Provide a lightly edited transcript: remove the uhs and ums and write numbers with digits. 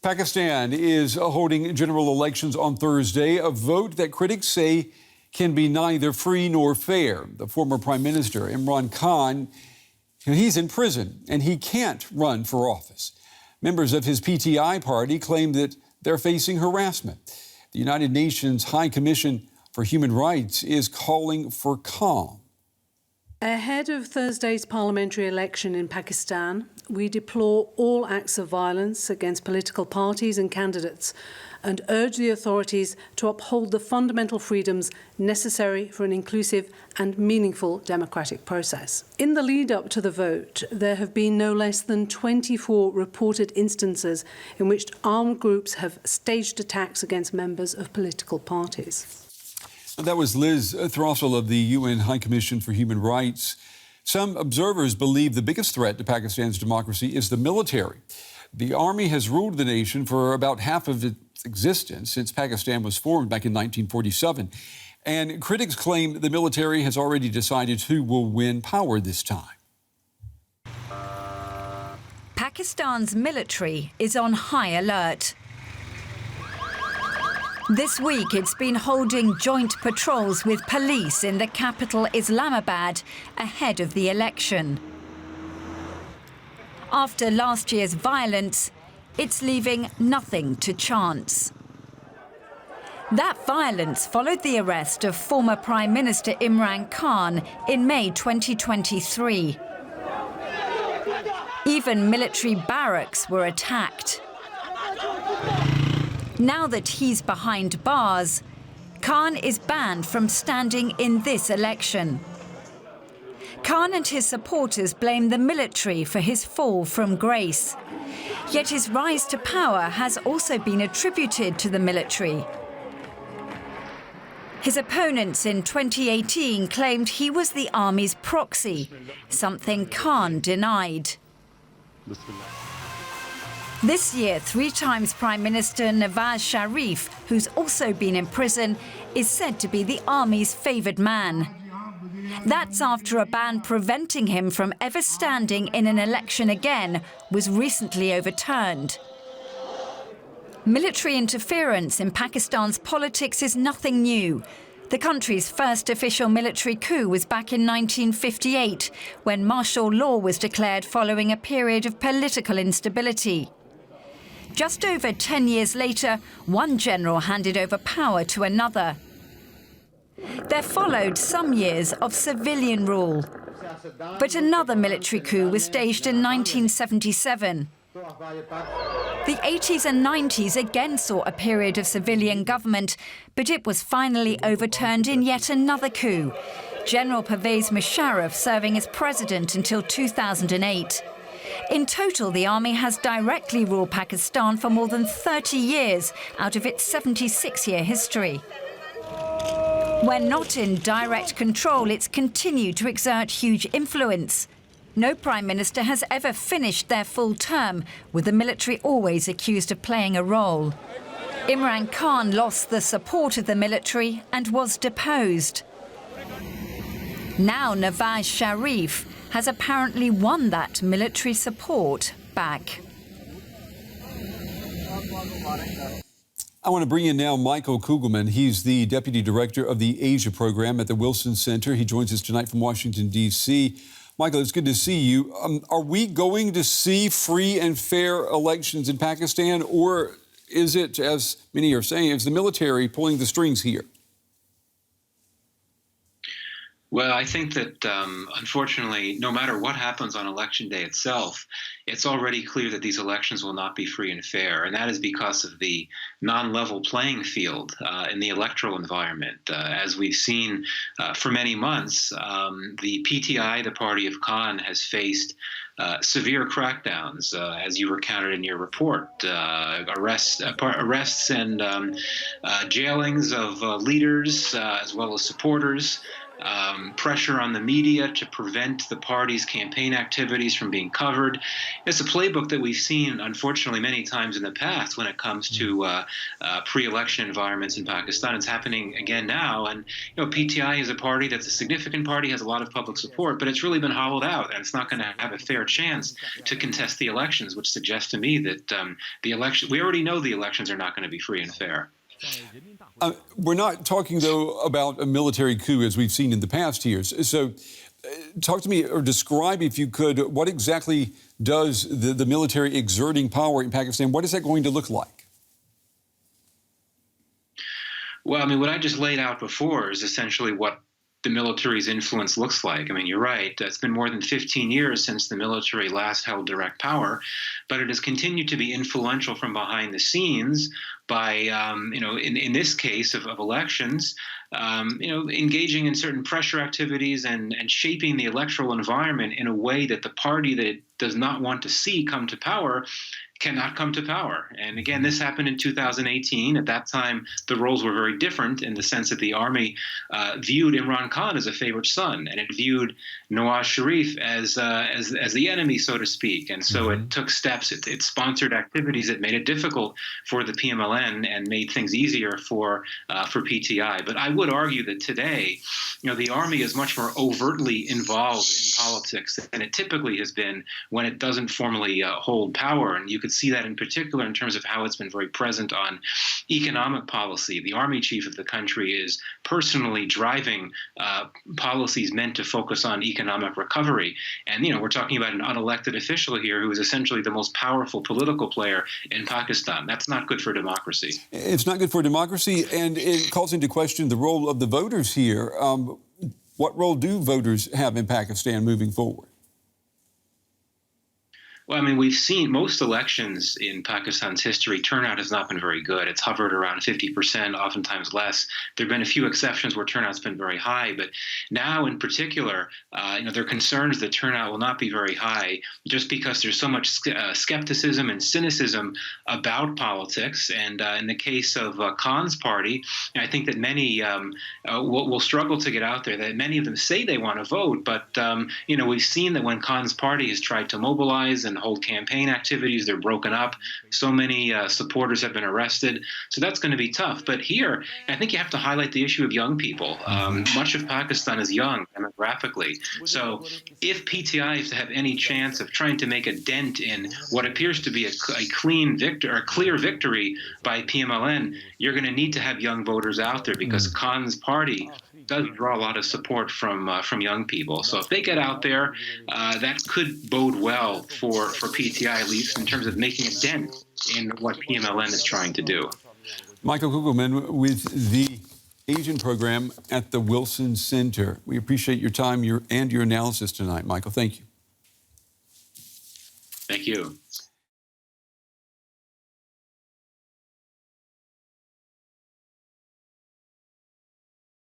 Pakistan is holding general elections on Thursday, a vote that critics say can be neither free nor fair. The former Prime Minister Imran Khan, he's in prison and he can't run for office. Members of his PTI party claim that they're facing harassment. The United Nations High Commission for Human Rights is calling for calm. Ahead of Thursday's parliamentary election in Pakistan, we deplore all acts of violence against political parties and candidates and urge the authorities to uphold the fundamental freedoms necessary for an inclusive and meaningful democratic process. In the lead-up to the vote, there have been no less than 24 reported instances in which armed groups have staged attacks against members of political parties. That was Liz Throssell of the UN High Commission for Human Rights. Some observers believe the biggest threat to Pakistan's democracy is the military. The army has ruled the nation for about half of its existence since Pakistan was formed back in 1947. And critics claim the military has already decided who will win power this time. Pakistan's military is on high alert. This week, it's been holding joint patrols with police in the capital Islamabad ahead of the election. After last year's violence, it's leaving nothing to chance. That violence followed the arrest of former Prime Minister Imran Khan in May 2023. Even military barracks were attacked. Now that he's behind bars, Khan is banned from standing in this election. Khan and his supporters blame the military for his fall from grace. Yet his rise to power has also been attributed to the military. His opponents in 2018 claimed he was the army's proxy, something Khan denied. This year, 3 times Prime Minister Nawaz Sharif, who's also been in prison, is said to be the army's favoured man. That's after a ban preventing him from ever standing in an election again was recently overturned. Military interference in Pakistan's politics is nothing new. The country's first official military coup was back in 1958, when martial law was declared following a period of political instability. Just over 10 years later, one general handed over power to another. There followed some years of civilian rule. But another military coup was staged in 1977. The 80s and 90s again saw a period of civilian government, but it was finally overturned in yet another coup, General Pervez Musharraf serving as president until 2008. In total, the army has directly ruled Pakistan for more than 30 years out of its 76-year history. When not in direct control, it's continued to exert huge influence. No prime minister has ever finished their full term, with the military always accused of playing a role. Imran Khan lost the support of the military and was deposed. Now Nawaz Sharif has apparently won that military support back. I want to bring in now Michael Kugelman. He's the Deputy Director of the Asia Program at the Wilson Center. He joins us tonight from Washington, D.C. Michael, it's good to see you. Are we going to see free and fair elections in Pakistan, or is it, as many are saying, is the military pulling the strings here? Well, I think that, unfortunately, no matter what happens on Election Day itself, it's already clear that these elections will not be free and fair. And that is because of the non-level playing field in the electoral environment. As we've seen for many months, the PTI, the party of Khan, has faced severe crackdowns, as you recounted in your report, arrests and jailings of leaders as well as supporters. pressure on the media to prevent the party's campaign activities from being covered. It's a playbook that we've seen, unfortunately, many times in the past when it comes to pre-election environments in Pakistan. It's happening again now. And PTI is a party that's a significant party, has a lot of public support, but it's really been hollowed out, and it's not going to have a fair chance to contest the elections, which suggests to me that we already know the elections are not going to be free and fair. We're not talking, though, about a military coup as we've seen in the past years. So talk to me, or describe, if you could, what exactly does the military exerting power in Pakistan, what is that going to look like? Well, I mean, what I just laid out before is essentially what the military's influence looks like. I mean, you're right. It's been more than 15 years since the military last held direct power, but it has continued to be influential from behind the scenes by, in this case of elections, engaging in certain pressure activities and shaping the electoral environment in a way that the party that it does not want to see come to power cannot come to power. And again, this happened in 2018. At that time, the roles were very different in the sense that the army viewed Imran Khan as a favorite son, and it viewed Nawaz Sharif as the enemy, so to speak. And so it took steps. It sponsored activities that made it difficult for the PMLN and made things easier for PTI. But I would argue that today, the army is much more overtly involved in politics than it typically has been when it doesn't formally hold power. And you could see that in particular in terms of how it's been very present on economic policy. The army chief of the country is personally driving policies meant to focus on economic recovery. And, we're talking about an unelected official here who is essentially the most powerful political player in Pakistan. That's not good for democracy. It's not good for democracy, and it calls into question the role of the voters here. What role do voters have in Pakistan moving forward? Well, I mean, we've seen most elections in Pakistan's history, turnout has not been very good. It's hovered around 50%, oftentimes less. There have been a few exceptions where turnout's been very high, but now in particular, there are concerns that turnout will not be very high just because there's so much skepticism and cynicism about politics. And in the case of Khan's party, I think that many will struggle to get out there. That many of them say they want to vote, but we've seen that when Khan's party has tried to mobilize and hold campaign activities, they're broken up. So many supporters have been arrested. So that's going to be tough. But here, I think you have to highlight the issue of young people. Much of Pakistan is young demographically. So if PTI is to have any chance of trying to make a dent in what appears to be a clear victory by PMLN, you're going to need to have young voters out there because Khan's party does draw a lot of support from young people. So if they get out there, that could bode well for PTI, at least in terms of making a dent in what PMLN is trying to do. Michael Kugelman with the Asian program at the Wilson Center. We appreciate your time and your analysis tonight, Michael. Thank you. Thank you.